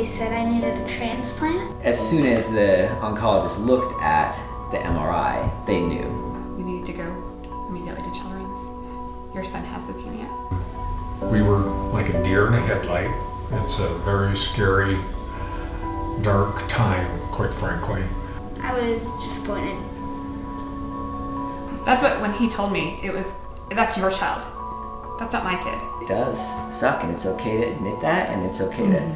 they said I needed a transplant. As soon as the oncologist looked at the MRI, they knew. You need to go immediately to Children's. Your son has leukemia. We were like a deer in a headlight. It's a very scary, dark time, quite frankly. I was disappointed. That's what, when he told me, that's your child. That's not my kid. It does suck, and it's okay to admit that, and it's okay to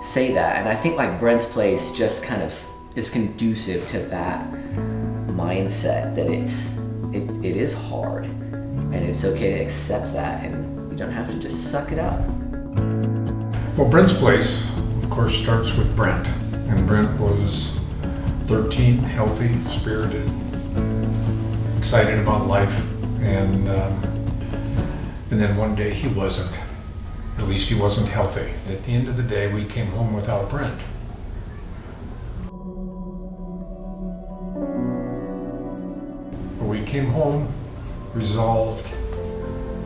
say that. And I think like Brent's place just kind of is conducive to that mindset that it is hard, and it's okay to accept that, and you don't have to just suck it up. Well, Brent's place, of course, starts with Brent. And Brent was 13, healthy, spirited, excited about life. And then one day he wasn't. At least he wasn't healthy. At the end of the day, we came home without Brent. But we came home resolved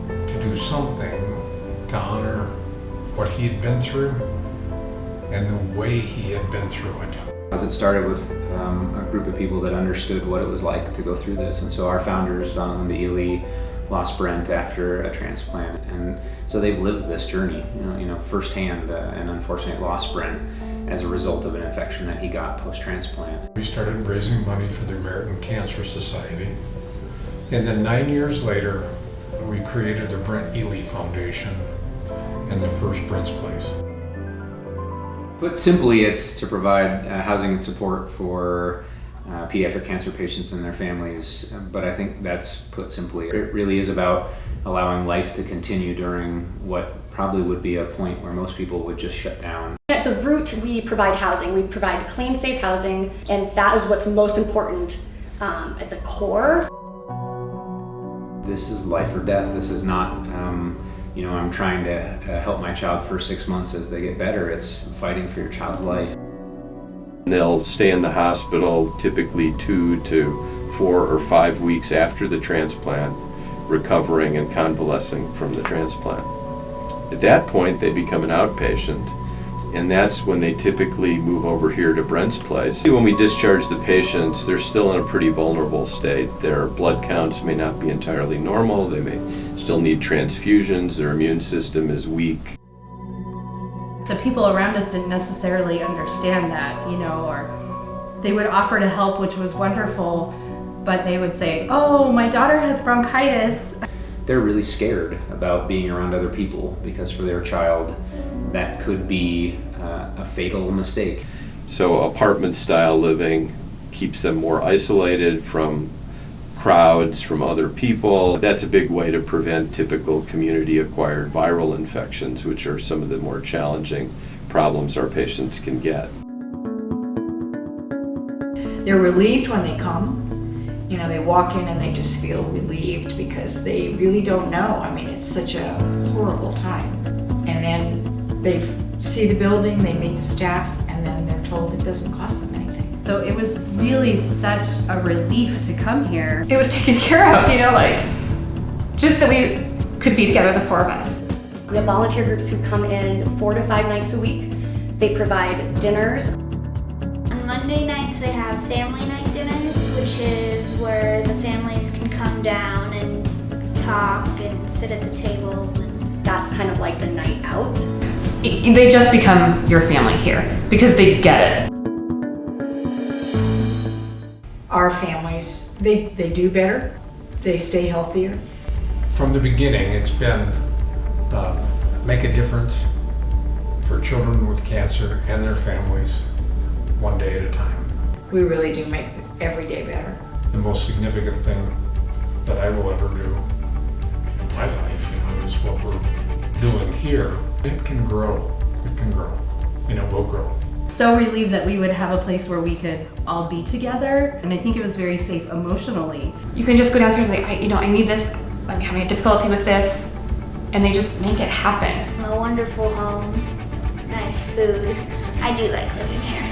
to do something to honor what he had been through and the way he had been through it. As it started with a group of people that understood what it was like to go through this. And so our founders, Donald and Ely, lost Brent after a transplant. And so they've lived this journey, firsthand, and unfortunately lost Brent as a result of an infection that he got post-transplant. We started raising money for the American Cancer Society. And then 9 years later, we created the Brent Ely Foundation and the first Brent's Place. Put simply, it's to provide housing and support for pediatric cancer patients and their families, but I think that's put simply. It really is about allowing life to continue during what probably would be a point where most people would just shut down. At the root, we provide housing. We provide clean, safe housing, and that is what's most important at the core. This is life or death. This is not, I'm trying to help my child for 6 months as they get better. It's fighting for your child's life. They'll stay in the hospital typically 2 to 4 or 5 weeks after the transplant, recovering and convalescing from the transplant. At that point, they become an outpatient, and that's when they typically move over here to Brent's place. When we discharge the patients, they're still in a pretty vulnerable state. Their blood counts may not be entirely normal. They may still need transfusions. Their immune system is weak. The people around us didn't necessarily understand that, or they would offer to help, which was wonderful, but they would say, "Oh, my daughter has bronchitis." They're really scared about being around other people because for their child, that could be a fatal mistake. So apartment-style living keeps them more isolated from crowds, from other people. That's a big way to prevent typical community-acquired viral infections, which are some of the more challenging problems our patients can get. They're relieved when they come. They walk in and they just feel relieved because they really don't know. It's such a horrible time. And then they see the building, they meet the staff, and then they're told it doesn't cost them anything. So it was really such a relief to come here. It was taken care of, just that we could be together, the 4 of us. We have volunteer groups who come in 4 to 5 nights a week. They provide dinners. On Monday nights they have family night dinners, which is where the families can come down and talk and sit at the tables, and That's kind of like the night out. They just become your family here because they get it. Our families, they do better, they stay healthier. From the beginning, it's been make a difference for children with cancer and their families, one day at a time. We really do make every day better. The most significant thing that I will ever do in my life, is what we're doing here. It can grow. It can grow. It will grow. So relieved that we would have a place where we could all be together, and I think it was very safe emotionally. You can just go downstairs and say, I need this, I'm having a difficulty with this, and they just make it happen. a wonderful home, nice food. I do like living here.